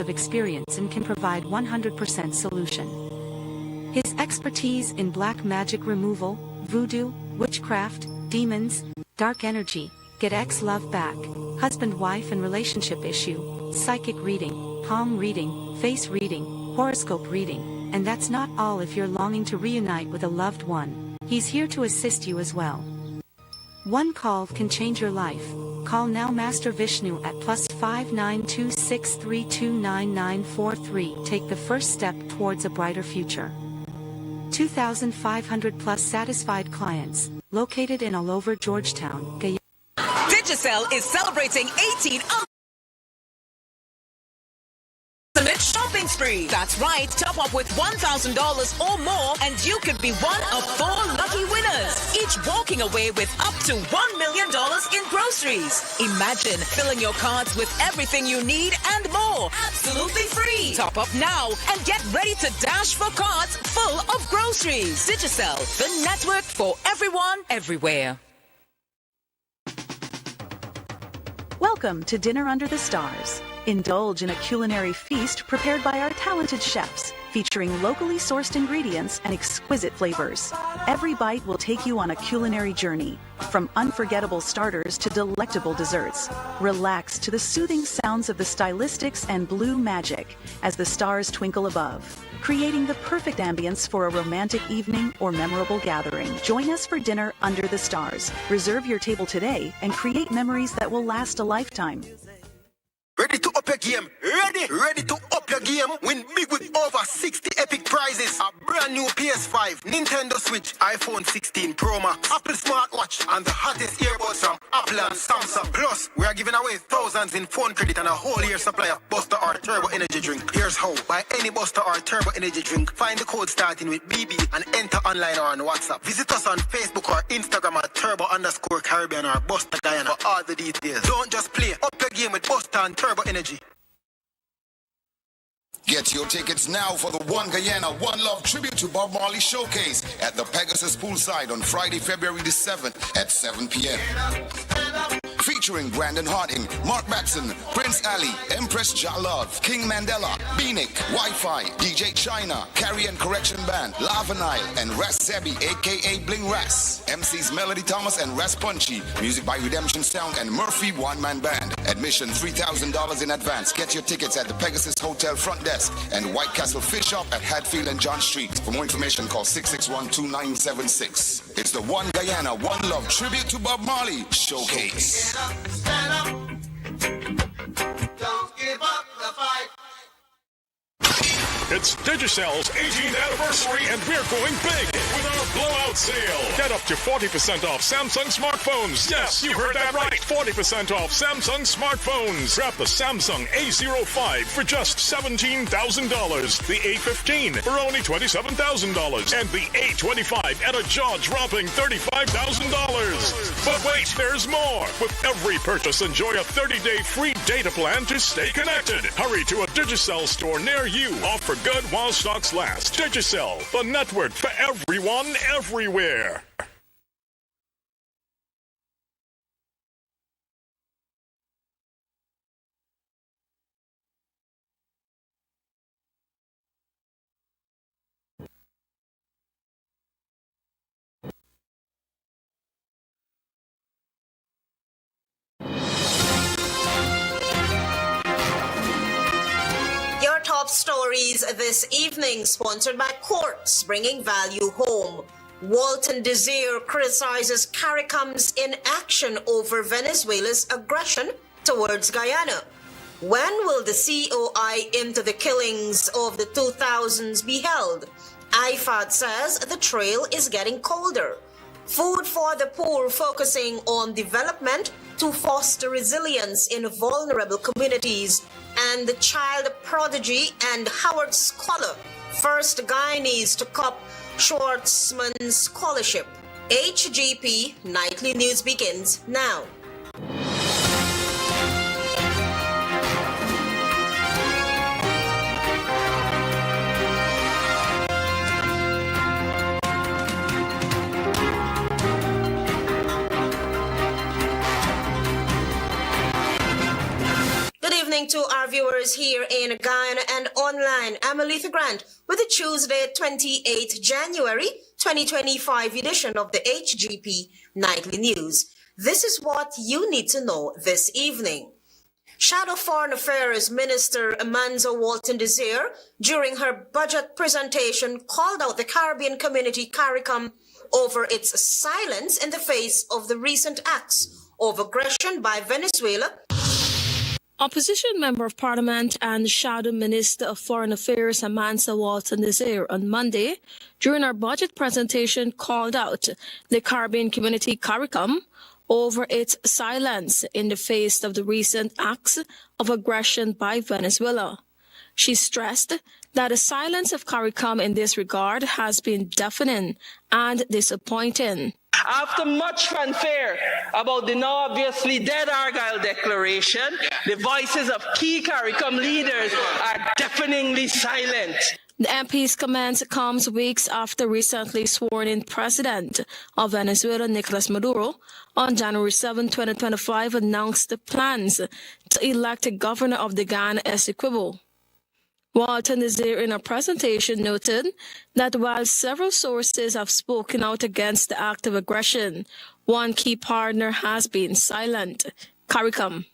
of experience and can provide 100% solution. His expertise in black magic removal, voodoo, witchcraft, demons, dark energy, get ex-love back, husband-wife and relationship issue, psychic reading, palm reading, face reading, horoscope reading, and that's not all. If you're longing to reunite with a loved one, he's here to assist you as well. One call can change your life. Call now Master Vishnu at +5926329943. Take the first step towards a brighter future. 2,500 plus satisfied clients, located in all over Georgetown, Guyana. Digicel is celebrating 18 ultimate shopping spree. That's right, top up with $1,000 or more and you could be one of 4 lucky winners, each walking away with up to $1 million in groceries. Imagine filling your carts with everything you need and more, absolutely free. Top up now and get ready to dash for carts full of groceries. Digicel, the network for everyone, everywhere. Welcome to Dinner Under the Stars. Indulge in a culinary feast prepared by our talented chefs, featuring locally sourced ingredients and exquisite flavors. Every bite will take you on a culinary journey, from unforgettable starters to delectable desserts. Relax to the soothing sounds of the stylistics and blue magic as the stars twinkle above, creating the perfect ambience for a romantic evening or memorable gathering. Join us for Dinner Under the Stars. Reserve your table today and create memories that will last a lifetime. Ready to up your game? Ready to up your game? Win big with over 60 epic prizes. A brand new PS5, Nintendo Switch, iPhone 16 Pro Max, Apple smartwatch, and the hottest earbuds from Apple and Samsung. Plus, we are giving away thousands in phone credit and a whole year supply of Buster or Turbo Energy drink. Here's how. Buy any Buster or Turbo Energy drink. Find the code starting with BB and enter online or on WhatsApp. Visit us on Facebook or Instagram at Turbo_Caribbean or Buster Guyana for all the details. Don't just play. Up your game with Buster and Turbo Energy. Get your tickets now for the One Guyana, One Love tribute to Bob Marley showcase at the Pegasus Poolside on Friday, February the 7th at 7 p.m. Featuring Brandon Harding, Mark Batson, Prince Ali, Empress Jalove, King Mandela, Beanick, Wi-Fi, DJ China, Carrie and Correction Band, Lava Nile, and Ras Zebi, aka Bling Ras. MCs Melody Thomas and Ras Punchy. Music by Redemption Sound and Murphy One Man Band. Admission $3,000 in advance. Get your tickets at the Pegasus Hotel front desk and White Castle Fish Shop at Hatfield and John Street. For more information, call 661-2976. It's the One Guyana, One Love tribute to Bob Marley showcase. Stand up. Don't give up the fight. It's Digicel's 18th anniversary and we're going big with our blowout sale. Get up to 40% off Samsung smartphones. Yes, you heard that right. 40% off Samsung smartphones. Grab the Samsung A05 for just $17,000. The A15 for only $27,000. And the A25 at a jaw-dropping $35,000. But wait, there's more. With every purchase, enjoy a 30-day free data plan to stay connected. Hurry to a Digicel store near you. Offer good while stocks last. Digicel, the network for everyone, everywhere. Top stories this evening, sponsored by Quartz, bringing value home. Walton Desir criticizes CARICOM's inaction over Venezuela's aggression towards Guyana. When will the COI into the killings of the 2000s be held? IFAD says the trail is getting colder. Food for the Poor, focusing on development to foster resilience in vulnerable communities. And the child prodigy and Howard Scholar, first Guyanese to cop Schwarzman Scholarship. HGP Nightly News begins now. to our viewers here in Guyana and online. I'm Aletha Grant with the Tuesday, 28 January 2025 edition of the HGP Nightly News. This is what you need to know this evening. Shadow Foreign Affairs Minister Amanza Walton-Desir, during her budget presentation, called out the Caribbean community CARICOM over its silence in the face of the recent acts of aggression by Venezuela. Opposition Member of Parliament and Shadow Minister of Foreign Affairs Amanza Walton-Desir on Monday, during her budget presentation, called out the Caribbean community CARICOM over its silence in the face of the recent acts of aggression by Venezuela. She stressed that the silence of CARICOM in this regard has been deafening and disappointing. After much fanfare about the now obviously dead Argyle Declaration, the voices of key CARICOM leaders are deafeningly silent. The MP's comments comes weeks after recently sworn-in President of Venezuela, Nicolas Maduro, on January 7, 2025, announced the plans to elect a governor of the Guyana Essequibo. Walton-Desir in a presentation noted that while several sources have spoken out against the act of aggression, one key partner has been silent, CARICOM.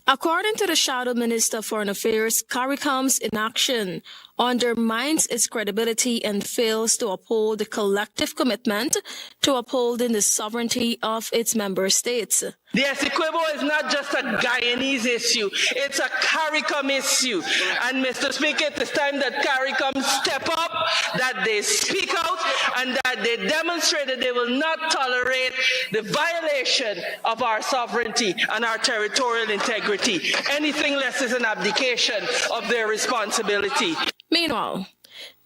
According to the Shadow Minister of Foreign Affairs, CARICOM's inaction undermines its credibility and fails to uphold the collective commitment to upholding the sovereignty of its member states. The Essequibo is not just a Guyanese issue, it's a CARICOM issue. And Mr. Speaker, it is time that CARICOM step up, that they speak out, and that they demonstrate that they will not tolerate the violation of our sovereignty and our territorial integrity. Anything less is an abdication of their responsibility. Meanwhile,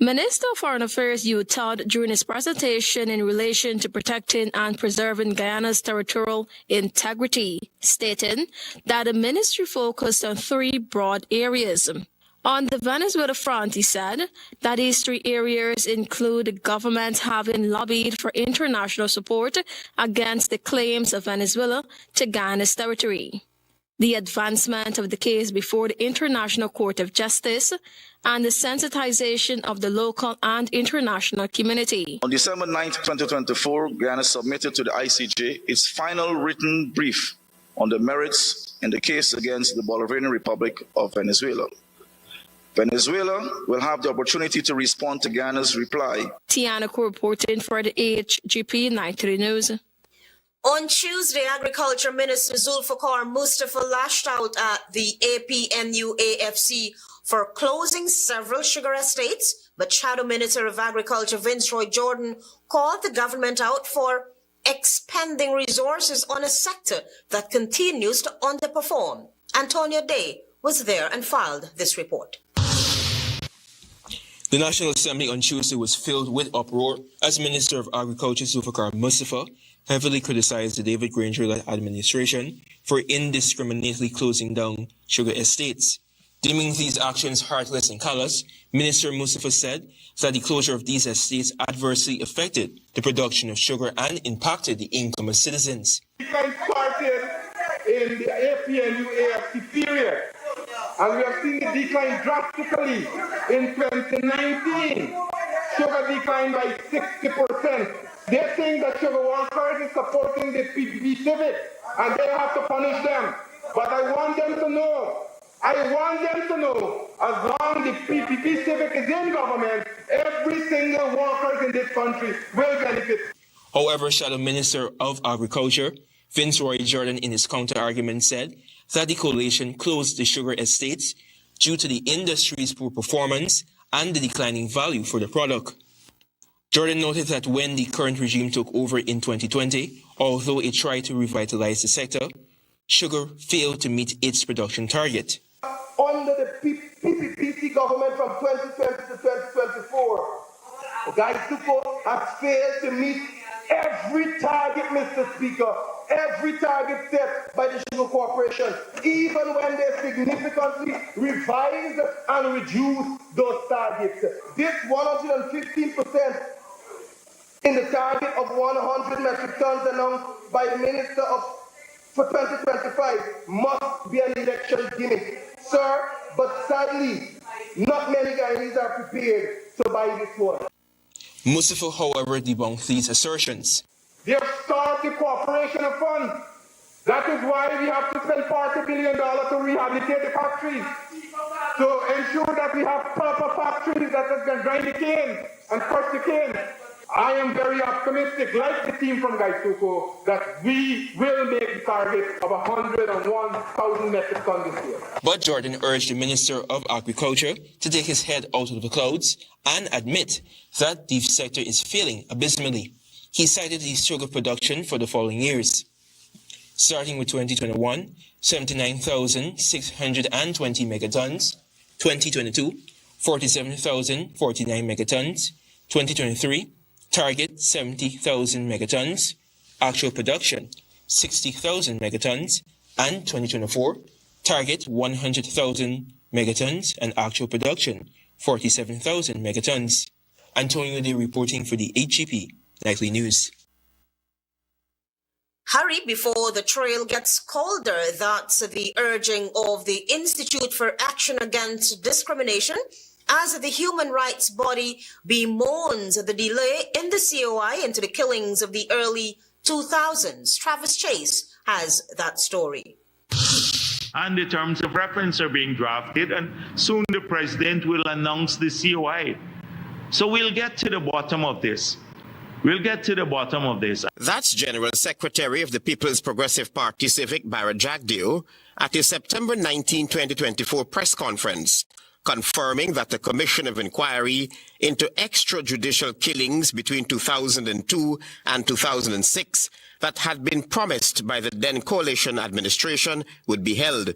Minister of Foreign Affairs Yu Todd, during his presentation in relation to protecting and preserving Guyana's territorial integrity, stated that the ministry focused on three broad areas. On the Venezuela front, he said that these three areas include the government having lobbied for international support against the claims of Venezuela to Guyana's territory, the advancement of the case before the International Court of Justice, and the sensitization of the local and international community. On December 9, 2024, Guyana submitted to the ICJ its final written brief on the merits in the case against the Bolivarian Republic of Venezuela. Venezuela will have the opportunity to respond to Guyana's reply. Tiana Ko reporting for the HGP Nightly News. On Tuesday, Agriculture Minister Zulfikar Mustafa lashed out at the APNUAFC for closing several sugar estates, but Shadow Minister of Agriculture Vincent Jordan called the government out for expending resources on a sector that continues to underperform. Antonio Day was there and filed this report. The National Assembly on Tuesday was filled with uproar as Minister of Agriculture Zulfikar Mustafa heavily criticized the David Granger administration for indiscriminately closing down sugar estates. Deeming these actions heartless and callous, Minister Mustafa said that the closure of these estates adversely affected the production of sugar and impacted the income of citizens. Decline started in the APNUAFC period, and we have seen the decline drastically in 2019. Sugar declined by 60%. They're saying that sugar workers is supporting the PPP civic, and they have to punish them. But I want them to know, as long as the PPP civic is in government, every single worker in this country will benefit. However, Shadow Minister of Agriculture Vince Roy Jordan in his counter-argument said that the coalition closed the sugar estates due to the industry's poor performance and the declining value for the product. Jordan noted that when the current regime took over in 2020, although it tried to revitalize the sector, sugar failed to meet its production target. Under the PPPC government from 2020 to 2024, Guyana has failed to meet every target, Mr. Speaker, every target set by the Sugar Corporation, even when they significantly revised and reduced those targets. This 115% in the target of 100 metric tons announced by the Minister for 2025 must be an election gimmick. sir, but sadly, not many Guyanese are prepared to buy this one. Mustafa, however, debunked these assertions. They're starved the cooperation of funds. That is why we have to spend $40 billion to rehabilitate the factories, to ensure that we have proper factories that can grind the cane and crush the cane. I am very optimistic, like the team from Gaituko, that we will make the target of 101,000 metric tons this year. But Jordan urged the Minister of Agriculture to take his head out of the clouds and admit that the sector is failing abysmally. He cited the sugar production for the following years. Starting with 2021, 79,620 megatons, 2022, 47,049 megatons, 2023, target 70,000 megatons, actual production 60,000 megatons, and 2024, target 100,000 megatons and actual production 47,000 megatons. Antonio Day reporting for the HGP Nightly News. Hurry before the trail gets colder. That's the urging of the Institute for Action Against Discrimination, as the human rights body bemoans the delay in the COI into the killings of the early 2000s. Travis Chase has that story. And the terms of reference are being drafted, and soon the president will announce the COI. So we'll get to the bottom of this. That's General Secretary of the People's Progressive Party Civic, Barra Jagdeo, at his September 19, 2024 press conference, confirming that the Commission of Inquiry into extrajudicial killings between 2002 and 2006 that had been promised by the then coalition administration would be held.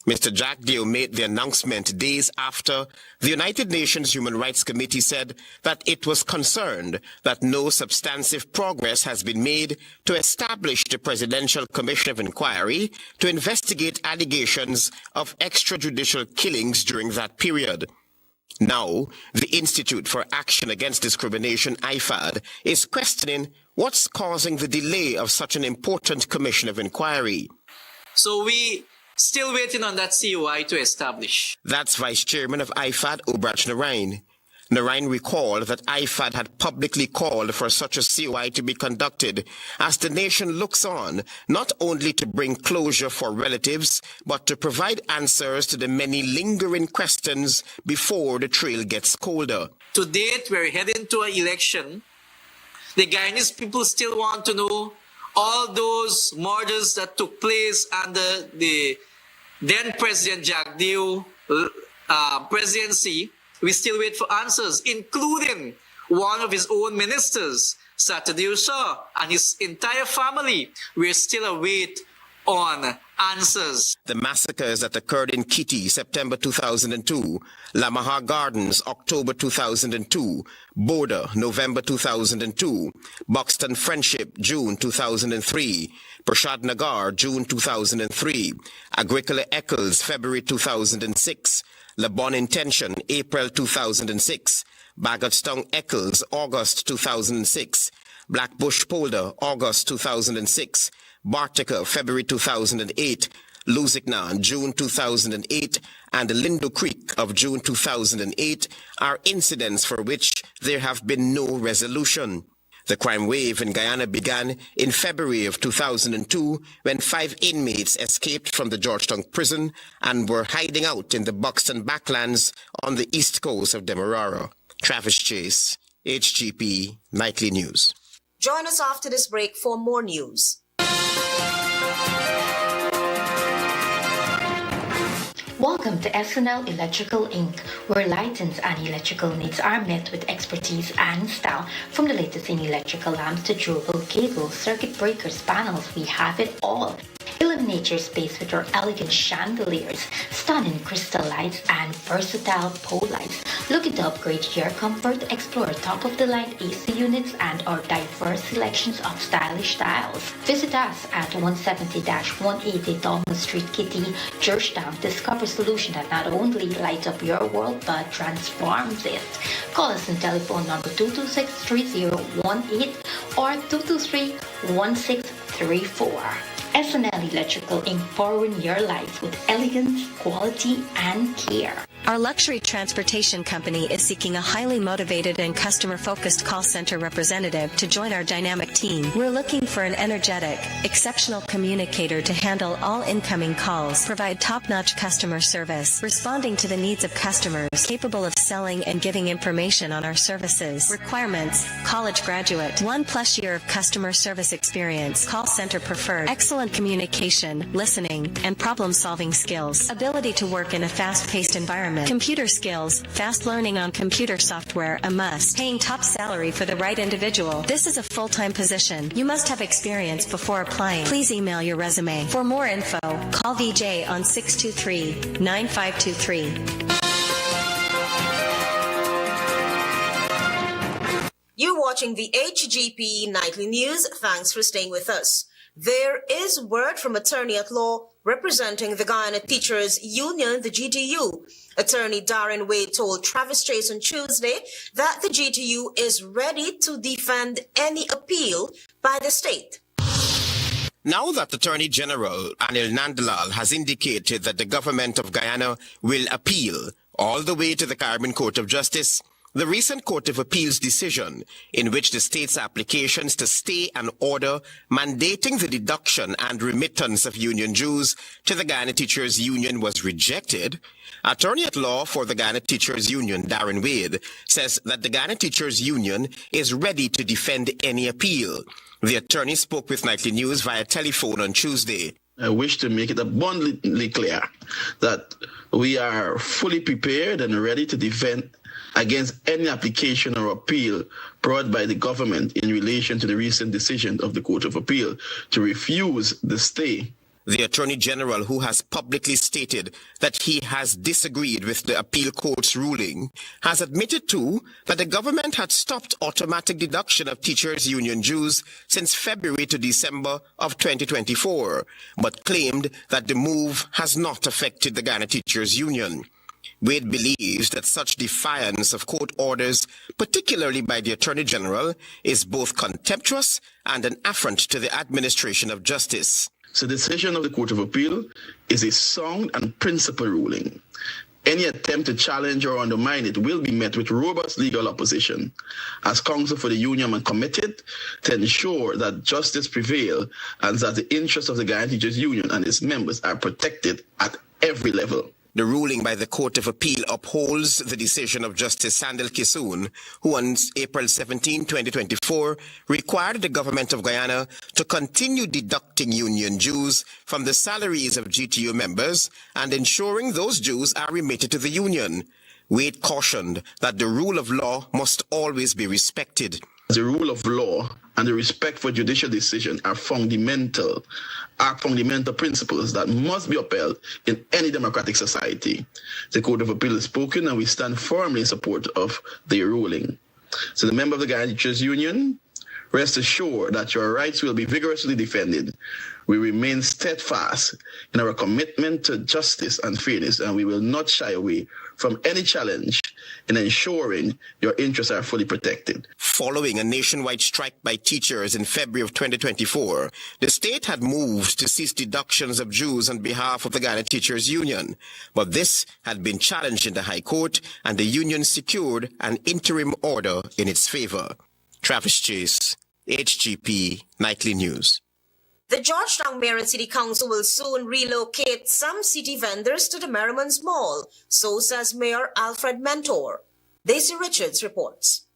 Mr. Jagdeo made the announcement days after the United Nations Human Rights Committee said that it was concerned that no substantive progress has been made to establish the Presidential Commission of Inquiry to investigate allegations of extrajudicial killings during that period. Now, the Institute for Action Against Discrimination, IFAD, is questioning what's causing the delay of such an important commission of inquiry. So we still waiting on that COI to establish. That's Vice Chairman of IFAD, Obrach Narain. Narain recalled that IFAD had publicly called for such a COI to be conducted as the nation looks on, not only to bring closure for relatives, but to provide answers to the many lingering questions before the trail gets colder. To date, we're heading to an election. The Guyanese people still want to know all those murders that took place under the then President Jagdeo presidency. We still wait for answers, including one of his own ministers, Saturday Shah, and his entire family. We still await on answers. The massacres that occurred in Kitty, September 2002, Lamaha Gardens, October 2002, Border, November 2002, Buxton Friendship, June 2003, Prashad Nagar, June 2003, Agricola Eccles, February 2006, Le Bon Intention, April 2006, Bagotstown Eccles, August 2006, Blackbush Polder, August 2006, Bartica, February 2008, Luzignan, June 2008, and Lindo Creek of June 2008 are incidents for which there have been no resolution. The crime wave in Guyana began in February of 2002 when 5 inmates escaped from the Georgetown prison and were hiding out in the Buxton backlands on the east coast of Demerara. Travis Chase, HGP Nightly News. Join us after this break for more news. Welcome to SNL Electrical Inc., where lighting and electrical needs are met with expertise and style. From the latest in electrical lamps to durable cables, circuit breakers, panels, we have it all. Illuminate your space with our elegant chandeliers, stunning crystal lights, and versatile pole lights. Looking to upgrade your comfort? Explore top-of-the-line AC units and our diverse selections of stylish styles. Visit us at 170-180 Dolman Street, Kitty, Georgetown. Discover a solution that not only lights up your world but transforms it. Call us on telephone number 226-3018 or 223-1634. SNL Electrical Inc. powering your life with elegance, quality, and care. Our luxury transportation company is seeking a highly motivated and customer-focused call center representative to join our dynamic team. We're looking for an energetic, exceptional communicator to handle all incoming calls, provide top-notch customer service, responding to the needs of customers, capable of selling and giving information on our services. Requirements: college graduate, 1+ year of customer service experience, call center preferred, excellent communication, listening, and problem-solving skills, ability to work in a fast-paced environment, computer skills, fast learning on computer software a must, paying top salary for the right individual. This is a full-time position. You must have experience before applying. Please email your resume. For more info, call VJ on 623-9523. You're watching the HGP Nightly News. Thanks for staying with us. There is word from attorney at law representing the Guyana Teachers Union, the GTU. Attorney Darren Wade told Travis Chase on Tuesday that the GTU is ready to defend any appeal by the state. Now that Attorney General Anil Nandlal has indicated that the government of Guyana will appeal all the way to the Caribbean Court of Justice, the recent Court of Appeals decision, in which the state's applications to stay an order mandating the deduction and remittance of union dues to the Guyana Teachers Union was rejected, Attorney at Law for the Guyana Teachers Union, Darren Wade, says that the Guyana Teachers Union is ready to defend any appeal. The attorney spoke with Nightly News via telephone on Tuesday. I wish to make it abundantly clear that we are fully prepared and ready to defend against any application or appeal brought by the government in relation to the recent decision of the Court of Appeal to refuse the stay. The Attorney General, who has publicly stated that he has disagreed with the appeal court's ruling, has admitted too that the government had stopped automatic deduction of teachers' union dues since February to December of 2024, but claimed that the move has not affected the Guyana Teachers Union. Wade believes that such defiance of court orders, particularly by the Attorney General, is both contemptuous and an affront to the administration of justice. So the decision of the Court of Appeal is a sound and principled ruling. Any attempt to challenge or undermine it will be met with robust legal opposition. As counsel for the union, I'm committed to ensure that justice prevails and that the interests of the Guyana Teachers Union and its members are protected at every level. The ruling by the Court of Appeal upholds the decision of Justice Sandel Kisoon, who on April 17, 2024, required the government of Guyana to continue deducting union dues from the salaries of GTU members and ensuring those dues are remitted to the union. Wade cautioned that the rule of law must always be respected. The rule of law and the respect for judicial decision are fundamental principles that must be upheld in any democratic society. The Court of Appeal has spoken and we stand firmly in support of the ruling. So the member of the Guyana Teachers Union, rest assured that your rights will be vigorously defended. We remain steadfast in our commitment to justice and fairness, and we will not shy away from any challenge in ensuring your interests are fully protected. Following a nationwide strike by teachers in February of 2024, the state had moved to cease deductions of dues on behalf of the Guyana Teachers Union. But this had been challenged in the High Court, and the union secured an interim order in its favor. Travis Chase, HGP Nightly News. The Georgetown Mayor and City Council will soon relocate some city vendors to the Merriman's Mall, so says Mayor Alfred Mentor. Daisy Richards reports.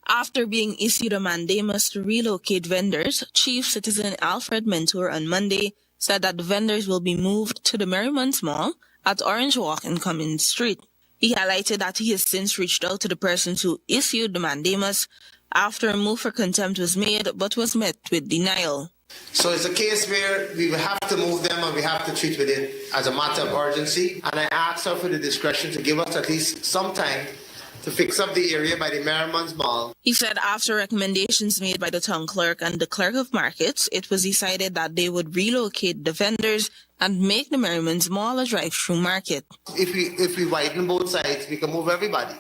After being issued a mandamus to relocate vendors, Chief Citizen Alfred Mentor on Monday said that the vendors will be moved to the Merriman's Mall at Orange Walk and Cummins Street. He highlighted that he has since reached out to the persons who issued the mandamus after a move for contempt was made but was met with denial. So it's a case where we will have to move them and we have to treat with it as a matter of urgency. And I asked her for the discretion to give us at least some time to fix up the area by the Merriman's Mall. He said after recommendations made by the town clerk and the clerk of markets, it was decided that they would relocate the vendors and make the Merriman's Mall a drive-through market. If we widen both sides, we can move everybody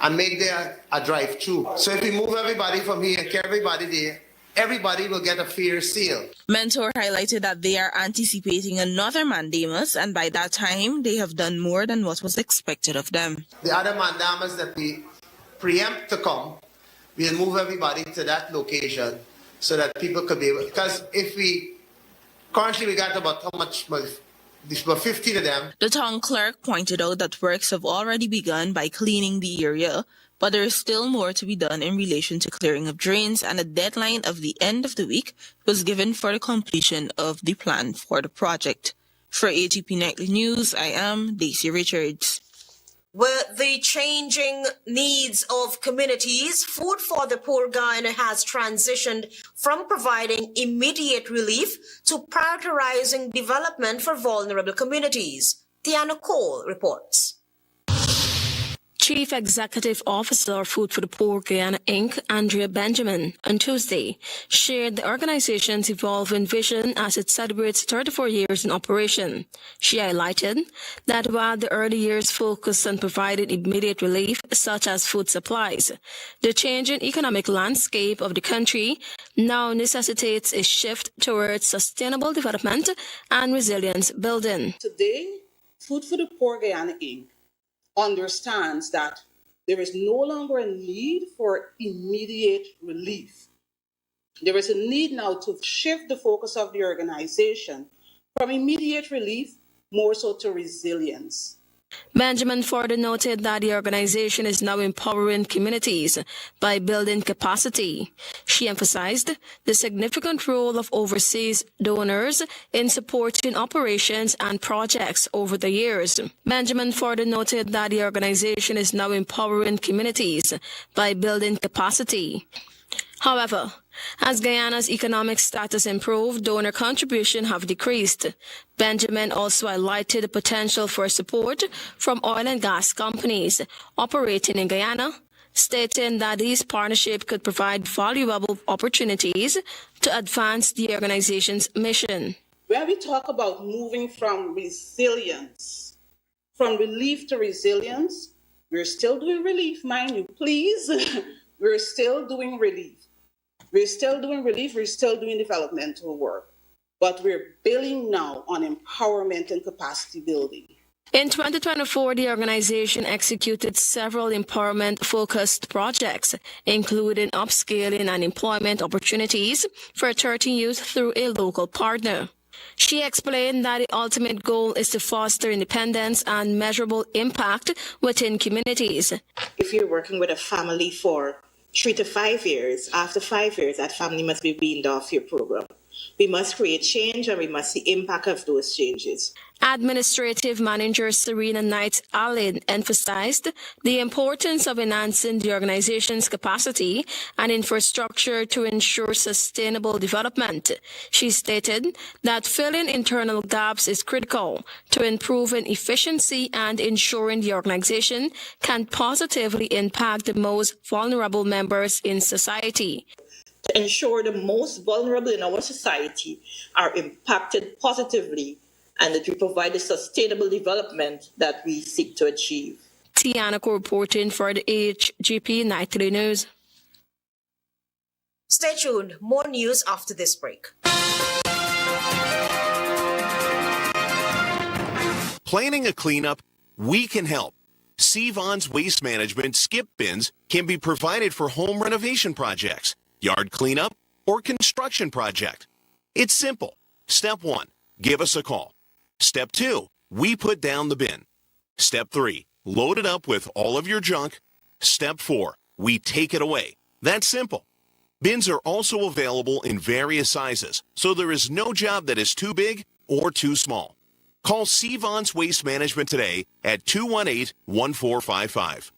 and make there a drive-through. So if we move everybody from here and carry everybody there, everybody will get a fair sale. Mentor highlighted that they are anticipating another mandamus, and by that time, they have done more than what was expected of them. The other mandamus that we preempt to come, we'll move everybody to that location so that people could be able, because currently we got about how much, about 50 of them. The town clerk pointed out that works have already begun by cleaning the area, but there is still more to be done in relation to clearing of drains, and a deadline of the end of the week was given for the completion of the plan for the project. For HGP Nightly News, I am Daisy Richards. With the changing needs of communities, Food for the Poor Guyana has transitioned from providing immediate relief to prioritizing development for vulnerable communities. Tiana Cole reports. Chief Executive Officer of Food for the Poor Guyana Inc., Andrea Benjamin, on Tuesday, shared the organization's evolving vision as it celebrates 34 years in operation. She highlighted that while the early years focused on providing immediate relief, such as food supplies, the changing economic landscape of the country now necessitates a shift towards sustainable development and resilience building. Today, Food for the Poor Guyana Inc. understands that there is no longer a need for immediate relief. There is a need now to shift the focus of the organization from immediate relief more so to resilience. Benjamin further noted that the organization is now empowering communities by building capacity. She emphasized the significant role of overseas donors in supporting operations and projects over the years. Benjamin further noted that the organization is now empowering communities by building capacity. However, as Guyana's economic status improved, donor contributions have decreased. Benjamin also highlighted the potential for support from oil and gas companies operating in Guyana, stating that these partnerships could provide valuable opportunities to advance the organization's mission. When we talk about moving from resilience, from relief to resilience, we're still doing relief, mind you, please. We're still doing relief. We're still doing relief, we're still doing developmental work, but we're building now on empowerment and capacity building. In 2024, the organization executed several empowerment-focused projects, including upscaling and employment opportunities for 13 youth through a local partner. She explained that the ultimate goal is to foster independence and measurable impact within communities. If you're working with a family for 3 to 5 years, after 5 years, that family must be weaned off your program. We must create change and we must see impact of those changes. Administrative Manager Serena Knight-Allen emphasized the importance of enhancing the organization's capacity and infrastructure to ensure sustainable development. She stated that filling internal gaps is critical to improving efficiency and ensuring the organization can positively impact the most vulnerable members in society. To ensure the most vulnerable in our society are impacted positively and that we provide the sustainable development that we seek to achieve. Tiana reporting for the HGP Nightly News. Stay tuned. More news after this break. Planning a cleanup? We can help. Sevon's Waste Management skip bins can be provided for home renovation projects, yard cleanup, or construction project. It's simple. Step 1, give us a call. Step 2, we put down the bin. Step 3, load it up with all of your junk. Step 4, we take it away. That's simple. Bins are also available in various sizes, so there is no job that is too big or too small. Call Sevon's Waste Management today at 218-1455.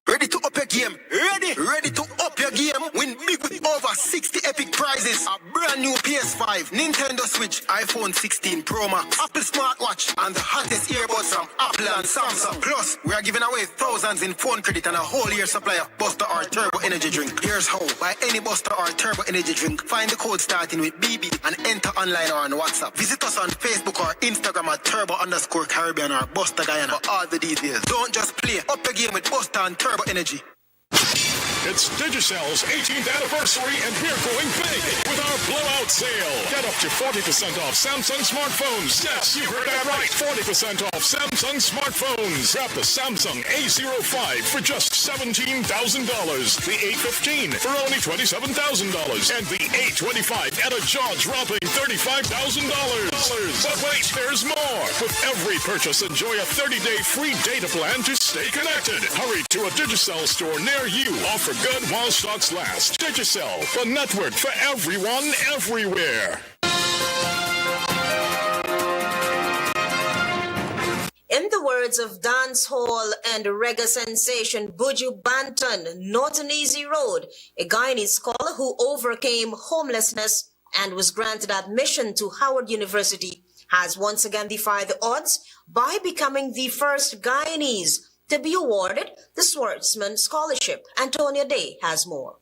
Ready to up your game? Ready to up your game? Win big with over 60 epic prizes. A brand new PS5, Nintendo Switch, iPhone 16 Pro Max, Apple smartwatch, and the hottest earbuds from Apple and Samsung. Plus, we are giving away thousands in phone credit and a whole year supply of Buster or Turbo Energy drink. Here's how. Buy any Buster or Turbo Energy drink. Find the code starting with BB and enter online or on WhatsApp. Visit us on Facebook or Instagram at Turbo_Caribbean or Buster Guyana for all the details. Don't just play. Up your game with Buster and Turbo Energy. It's Digicell's 18th anniversary and we're going big with our blowout sale. Get up to 40% off Samsung smartphones. Yes, you heard that right. 40% off Samsung smartphones. Grab the Samsung A05 for just $17,000. The A15 for only $27,000. And the A25 at a jaw-dropping $35,000. But wait, there's more. With every purchase, enjoy a 30-day free data plan to stay connected. Hurry to a Digicel store near you. Offer good while stocks last. Digicel, the network for everyone, everywhere. In the words of dancehall and reggae sensation Buju Banton, not an easy road, a Guyanese scholar who overcame homelessness and was granted admission to Howard University has once again defied the odds by becoming the first Guyanese to be awarded the Schwarzman Scholarship. Antonia Day has more.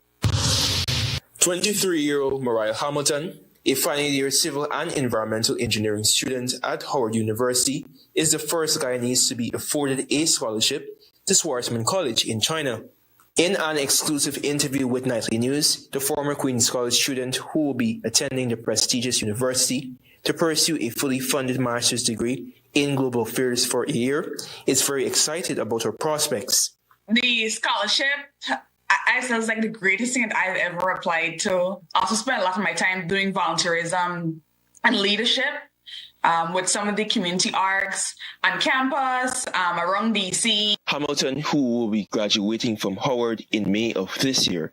23-year-old Mariah Hamilton, a final-year civil and environmental engineering student at Howard University, is the first Guyanese to be afforded a scholarship to Schwarzman College in China. In an exclusive interview with Nightly News, the former Queen's College student who will be attending the prestigious university to pursue a fully funded master's degree in global affairs for a year is very excited about her prospects. The scholarship, I feel, is like the greatest thing that I've ever applied to. Also spent a lot of my time doing volunteerism and leadership with some of the community orgs on campus, around DC. Hamilton, who will be graduating from Howard in May of this year,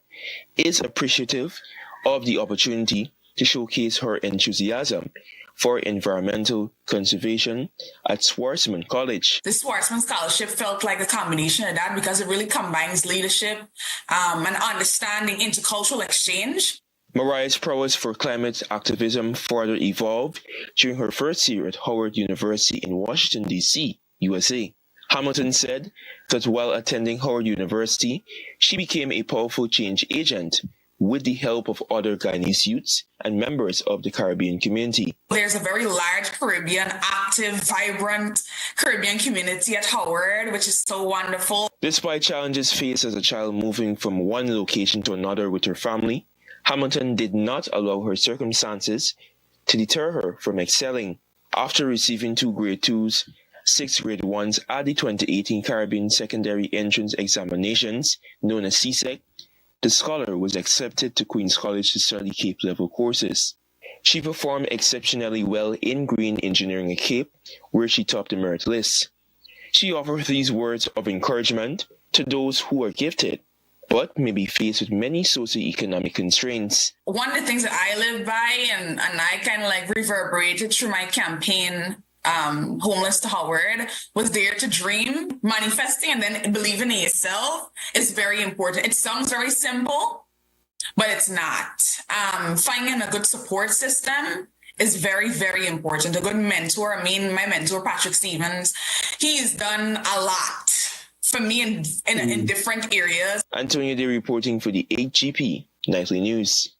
is appreciative of the opportunity to showcase her enthusiasm for environmental conservation at Schwarzman College. The Schwarzman Scholarship felt like a combination of that because it really combines leadership and understanding intercultural exchange. Mariah's prowess for climate activism further evolved during her first year at Howard University in Washington, D.C., USA. Hamilton said that while attending Howard University, she became a powerful change agent with the help of other Guyanese youths and members of the Caribbean community. There's a very large Caribbean, active, vibrant Caribbean community at Howard, which is so wonderful. Despite challenges faced as a child moving from one location to another with her family, Hamilton did not allow her circumstances to deter her from excelling. After receiving 2 grade 2s, 6 grade 1s at the 2018 Caribbean Secondary Entrance Examinations, known as CSEC, the scholar was accepted to Queen's College to study Cape-level courses. She performed exceptionally well in green engineering at Cape, where she topped the merit list. She offered these words of encouragement to those who are gifted, but may be faced with many socioeconomic constraints. One of the things that I live by, and I kind of like reverberated through my campaign, Homeless to Howard, was dare to dream. Manifesting and then believing in yourself is very important. It sounds very simple, but it's not. Finding a good support system is very, very important. A good mentor. My mentor, Patrick Stevens, he's done a lot for me in different areas. Antonia Day reporting for the HGP Nightly News.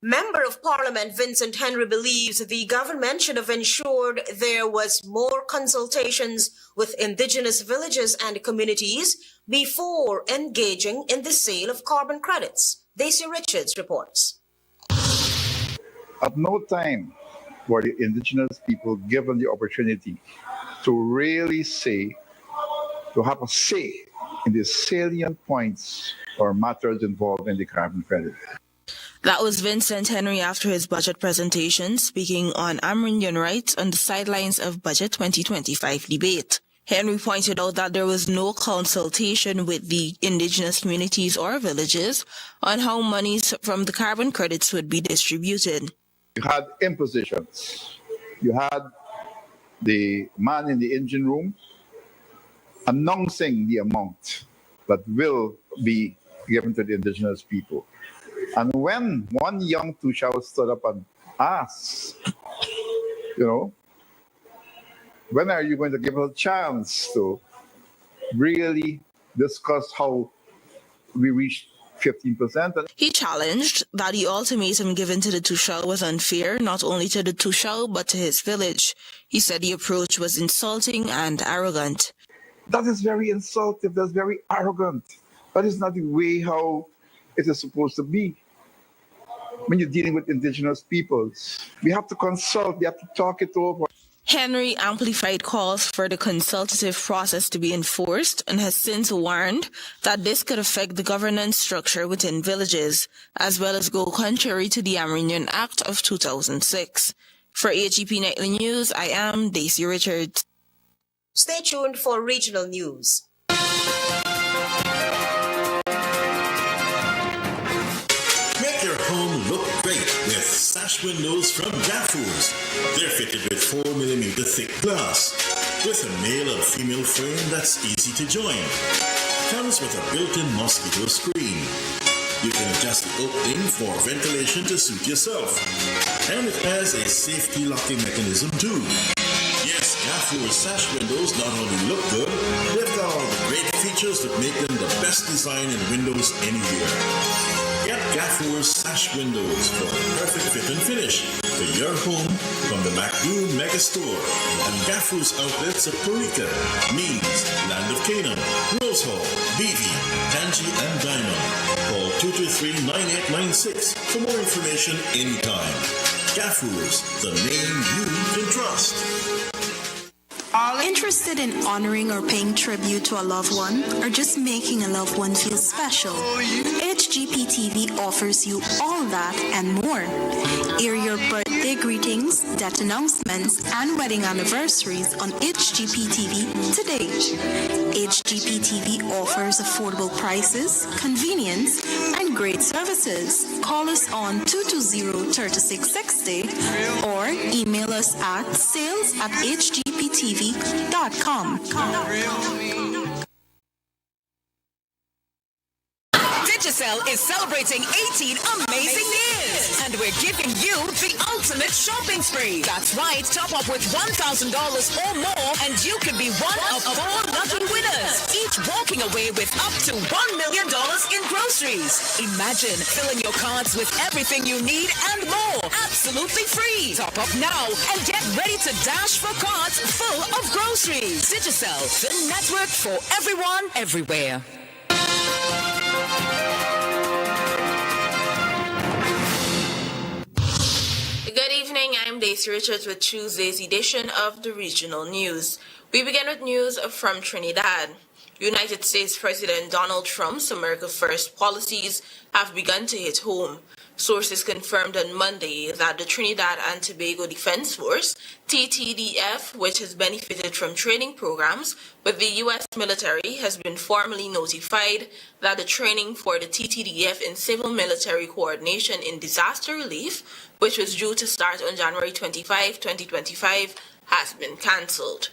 Member of Parliament Vincent Henry believes the government should have ensured there was more consultations with indigenous villages and communities before engaging in the sale of carbon credits. Daisy Richards reports. At no time were the indigenous people given the opportunity to really to have a say in the salient points or matters involved in the carbon credit. That was Vincent Henry after his budget presentation, speaking on Amerindian rights on the sidelines of Budget 2025 debate. Henry pointed out that there was no consultation with the indigenous communities or villages on how monies from the carbon credits would be distributed. You had impositions. You had the man in the engine room announcing the amount that will be given to the indigenous people. And when one young Tushao stood up and asked, when are you going to give us a chance to really discuss how we reach 15%? He challenged that the ultimatum given to the Tushao was unfair, not only to the Tushao, but to his village. He said the approach was insulting and arrogant. That is very insulting. That's very arrogant. That is not the way how it is supposed to be. When you're dealing with indigenous peoples, we have to consult, we have to talk it over. Henry amplified calls for the consultative process to be enforced and has since warned that this could affect the governance structure within villages, as well as go contrary to the Amerindian Act of 2006. For HGP Nightly News, I am Daisy Richards. Stay tuned for regional news. Make your home look great with sash windows from Gaffurs. They're fitted with 4mm thick glass, with a male and female frame that's easy to join. Comes with a built-in mosquito screen. You can adjust the opening for ventilation to suit yourself. And it has a safety locking mechanism too. Yes, Gaffurs sash windows not only look good, they've got all the great features that make them the best design in windows anywhere. Get Gaffurs sash windows for the perfect fit and finish for your home from the MacDoom Mega Store and Gaffurs outlets at Parika, Meads, Land of Canaan, Rose Hall, Beatty, Tangi, and Diamond. Call 223-9896 for more information anytime. Gaffurs, the name you can trust. Interested in honoring or paying tribute to a loved one, or just making a loved one feel special? HGP TV offers you all that and more. Air your birthday greetings, death announcements, and wedding anniversaries on HGP TV today. HGP TV offers affordable prices, convenience, and great services. Call us on 220-3660 or email us at sales@hgptv.com. Digicel is celebrating 18 amazing years, and we're giving you the ultimate shopping spree. That's right, top up with $1,000 or more, and you could be one of 4 lucky winners, each walking away with up to $1 million in groceries. Imagine filling your carts with everything you need and more, absolutely free. Top up now and get ready to dash for carts full of groceries. Digicel, the network for everyone, everywhere. Good evening, I'm Daisy Richards with Tuesday's edition of the Regional News. We begin with news from Trinidad. United States President Donald Trump's America First policies have begun to hit home. Sources confirmed on Monday that the Trinidad and Tobago Defense Force, TTDF, which has benefited from training programs with the U.S. military, has been formally notified that the training for the TTDF in civil military coordination in disaster relief, which was due to start on January 25, 2025, has been cancelled.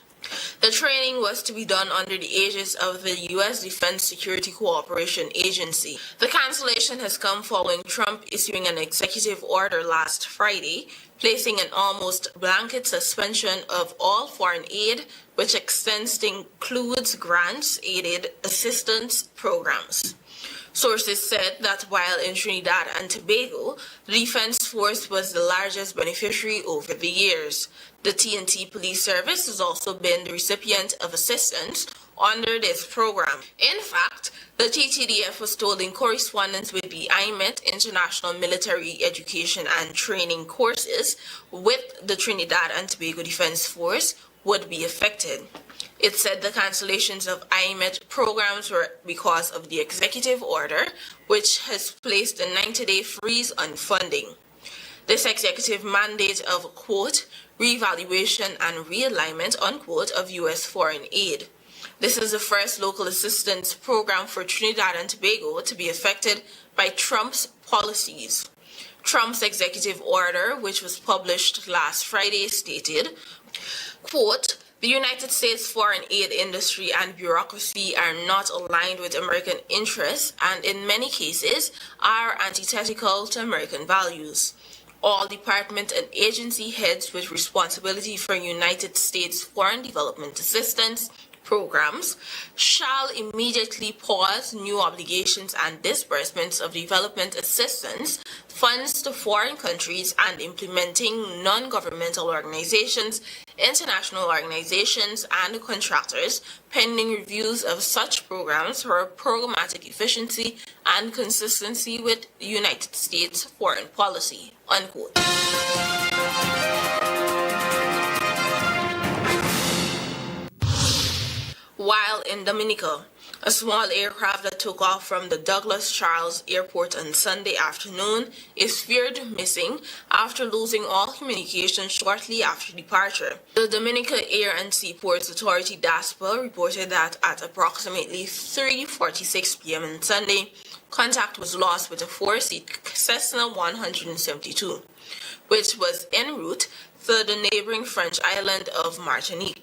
The training was to be done under the aegis of the U.S. Defense Security Cooperation Agency. The cancellation has come following Trump issuing an executive order last Friday, placing an almost blanket suspension of all foreign aid, which extends to includes grants, aided assistance programs. Sources said that while in Trinidad and Tobago, the Defense Force was the largest beneficiary over the years. The TNT Police Service has also been the recipient of assistance under this program. In fact, the TTDF was told in correspondence with the IMET International Military Education and Training courses with the Trinidad and Tobago Defense Force would be affected. It said the cancellations of IMET programs were because of the executive order, which has placed a 90-day freeze on funding. This executive mandate of, quote, reevaluation and realignment, unquote, of U.S. foreign aid. This is the first local assistance program for Trinidad and Tobago to be affected by Trump's policies. Trump's executive order, which was published last Friday, stated, quote, the United States foreign aid industry and bureaucracy are not aligned with American interests and in many cases are antithetical to American values. All department and agency heads with responsibility for United States foreign development assistance programs shall immediately pause new obligations and disbursements of development assistance funds to foreign countries and implementing non-governmental organizations, international organizations, and contractors, pending reviews of such programs for programmatic efficiency and consistency with the United States foreign policy, unquote. While in Dominica, a small aircraft that took off from the Douglas Charles Airport on Sunday afternoon is feared missing after losing all communication shortly after departure. The Dominica Air and Seaports Authority DASPA reported that at approximately 3:46 p.m. on Sunday, contact was lost with a four-seat Cessna 172, which was en route to the neighboring French island of Martinique.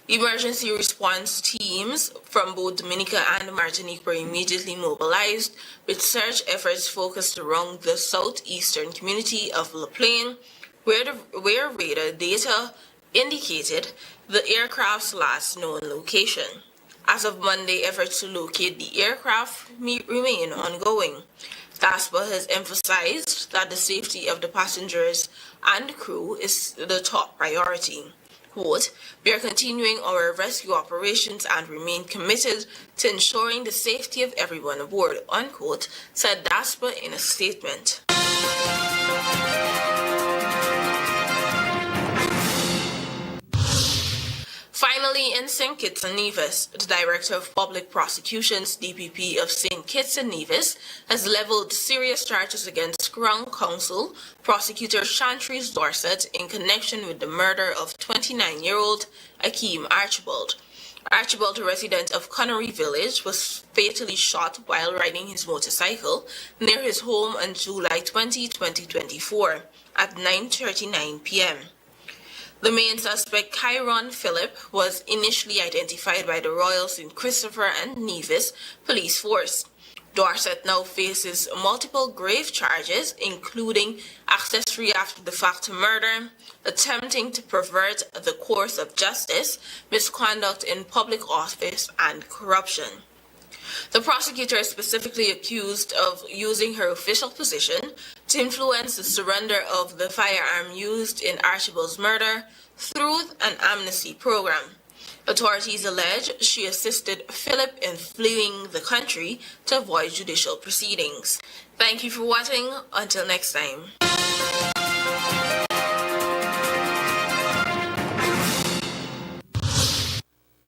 Emergency response teams from both Dominica and Martinique were immediately mobilized, with search efforts focused around the southeastern community of La Plaine, where radar data indicated the aircraft's last known location. As of Monday, efforts to locate the aircraft remain ongoing. DASPA has emphasized that the safety of the passengers and crew is the top priority. Quote, "We are continuing our rescue operations and remain committed to ensuring the safety of everyone aboard," unquote, said DASPA in a statement. Finally, in St. Kitts and Nevis, the Director of Public Prosecutions, DPP of St. Kitts and Nevis, has leveled serious charges against Crown Counsel Prosecutor Chantries Dorset in connection with the murder of 29-year-old Akeem Archibald. Archibald, a resident of Connery Village, was fatally shot while riding his motorcycle near his home on July 20, 2024 at 9:39 p.m. The main suspect, Kyron Phillip, was initially identified by the Royal St. Christopher and Nevis Police Force. Dorset now faces multiple grave charges, including accessory after the fact murder, attempting to pervert the course of justice, misconduct in public office, and corruption. The prosecutor is specifically accused of using her official position to influence the surrender of the firearm used in Archibald's murder through an amnesty program. Authorities allege she assisted Philip in fleeing the country to avoid judicial proceedings. Thank you for watching. Until next time.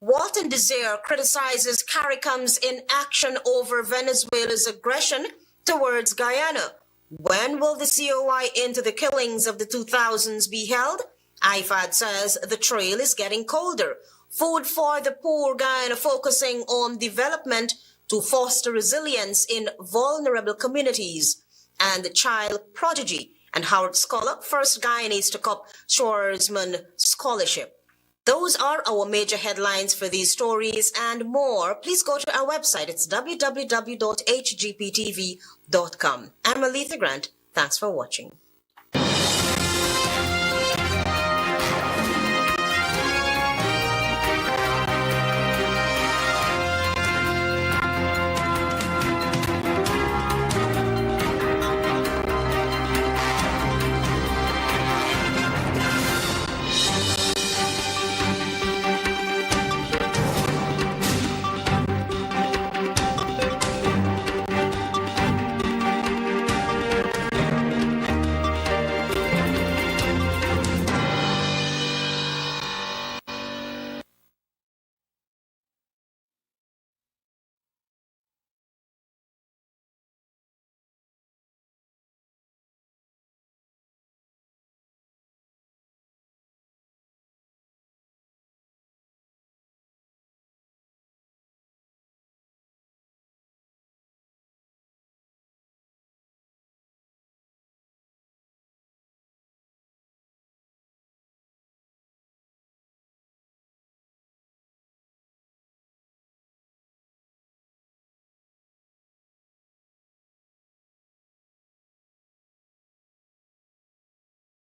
Walton Desir criticizes CARICOM's inaction over Venezuela's aggression towards Guyana. When will the COI into the killings of the 2000s be held? IFAD says the trail is getting colder. Food for the Poor Guyana focusing on development to foster resilience in vulnerable communities. And the Child Prodigy and Howard Scholar, first Guyanese to cup Schwarzman Scholarship. Those are our major headlines for these stories and more. Please go to our website. It's www.hgptv.com. I'm Aletha Grant. Thanks for watching.